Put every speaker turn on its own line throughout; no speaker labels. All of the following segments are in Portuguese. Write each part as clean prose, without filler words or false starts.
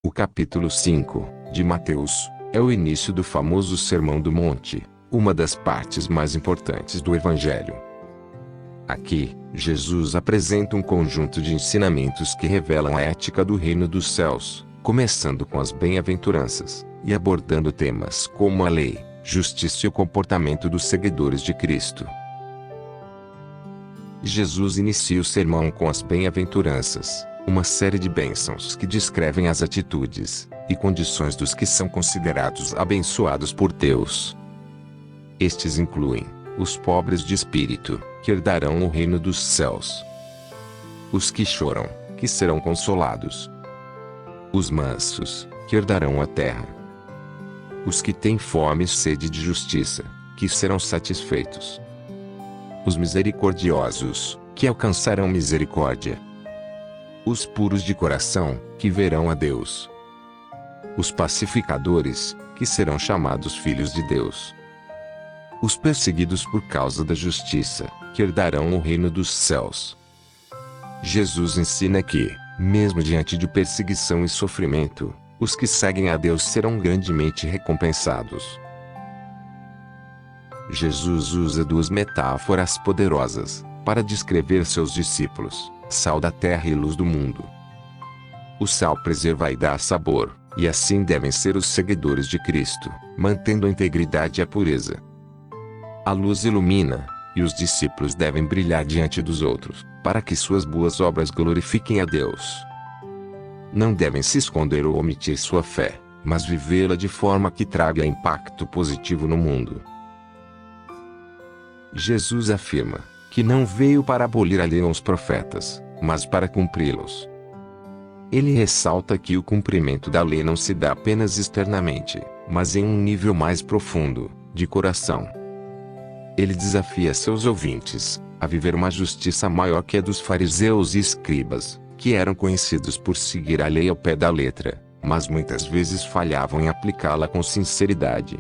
O capítulo 5, de Mateus, é o início do famoso Sermão do Monte, uma das partes mais importantes do Evangelho. Aqui, Jesus apresenta um conjunto de ensinamentos que revelam a ética do reino dos céus, começando com as bem-aventuranças, e abordando temas como a lei, justiça e o comportamento dos seguidores de Cristo. Jesus inicia o sermão com as bem-aventuranças, uma série de bênçãos que descrevem as atitudes e condições dos que são considerados abençoados por Deus. Estes incluem os pobres de espírito, que herdarão o reino dos céus; os que choram, que serão consolados; os mansos, que herdarão a terra; os que têm fome e sede de justiça, que serão satisfeitos; os misericordiosos, que alcançarão misericórdia; os puros de coração, que verão a Deus; os pacificadores, que serão chamados filhos de Deus; os perseguidos por causa da justiça, que herdarão o reino dos céus. Jesus ensina que, mesmo diante de perseguição e sofrimento, os que seguem a Deus serão grandemente recompensados. Jesus usa duas metáforas poderosas para descrever seus discípulos: sal da terra e luz do mundo. O sal preserva e dá sabor, e assim devem ser os seguidores de Cristo, mantendo a integridade e a pureza. A luz ilumina, e os discípulos devem brilhar diante dos outros, para que suas boas obras glorifiquem a Deus. Não devem se esconder ou omitir sua fé, mas vivê-la de forma que traga impacto positivo no mundo. Jesus afirma que não veio para abolir a lei ou os profetas, mas para cumpri-los. Ele ressalta que o cumprimento da lei não se dá apenas externamente, mas em um nível mais profundo, de coração. Ele desafia seus ouvintes a viver uma justiça maior que a dos fariseus e escribas, que eram conhecidos por seguir a lei ao pé da letra, mas muitas vezes falhavam em aplicá-la com sinceridade.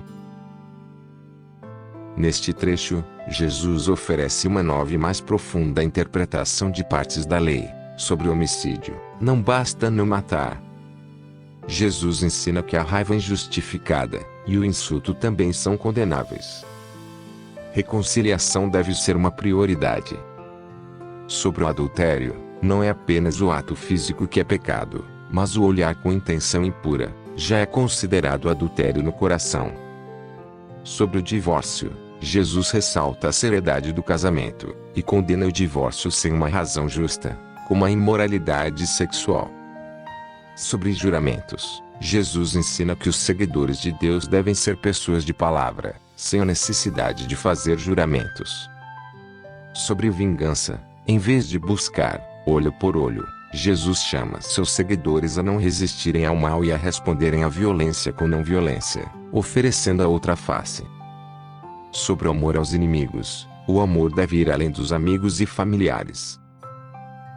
Neste trecho, Jesus oferece uma nova e mais profunda interpretação de partes da lei. Sobre o homicídio, não basta não matar. Jesus ensina que a raiva injustificada e o insulto também são condenáveis. Reconciliação deve ser uma prioridade. Sobre o adultério, não é apenas o ato físico que é pecado, mas o olhar com intenção impura já é considerado adultério no coração. Sobre o divórcio, Jesus ressalta a seriedade do casamento e condena o divórcio sem uma razão justa, como a imoralidade sexual. Sobre juramentos, Jesus ensina que os seguidores de Deus devem ser pessoas de palavra, sem a necessidade de fazer juramentos. Sobre vingança, em vez de buscar olho por olho, Jesus chama seus seguidores a não resistirem ao mal e a responderem à violência com não violência, oferecendo a outra face. Sobre o amor aos inimigos, o amor deve ir além dos amigos e familiares.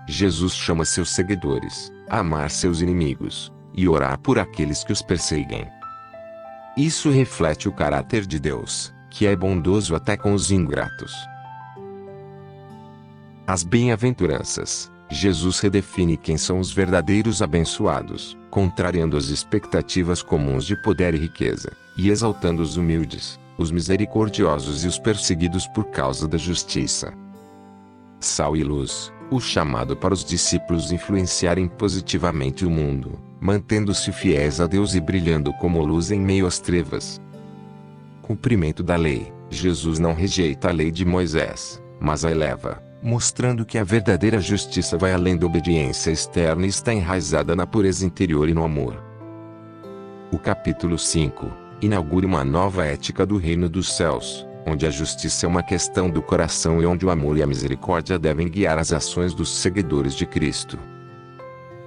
Jesus chama seus seguidores a amar seus inimigos e orar por aqueles que os perseguem. Isso reflete o caráter de Deus, que é bondoso até com os ingratos. As bem-aventuranças. Jesus redefine quem são os verdadeiros abençoados, contrariando as expectativas comuns de poder e riqueza, e exaltando os humildes, os misericordiosos e os perseguidos por causa da justiça. Sal e luz, o chamado para os discípulos influenciarem positivamente o mundo, mantendo-se fiéis a Deus e brilhando como luz em meio às trevas. Cumprimento da lei. Jesus não rejeita a lei de Moisés, mas a eleva, mostrando que a verdadeira justiça vai além da obediência externa e está enraizada na pureza interior e no amor. O capítulo 5 inaugura uma nova ética do reino dos céus, onde a justiça é uma questão do coração e onde o amor e a misericórdia devem guiar as ações dos seguidores de Cristo.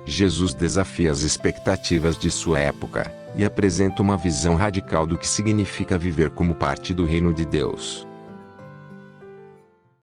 Jesus desafia as expectativas de sua época e apresenta uma visão radical do que significa viver como parte do reino de Deus.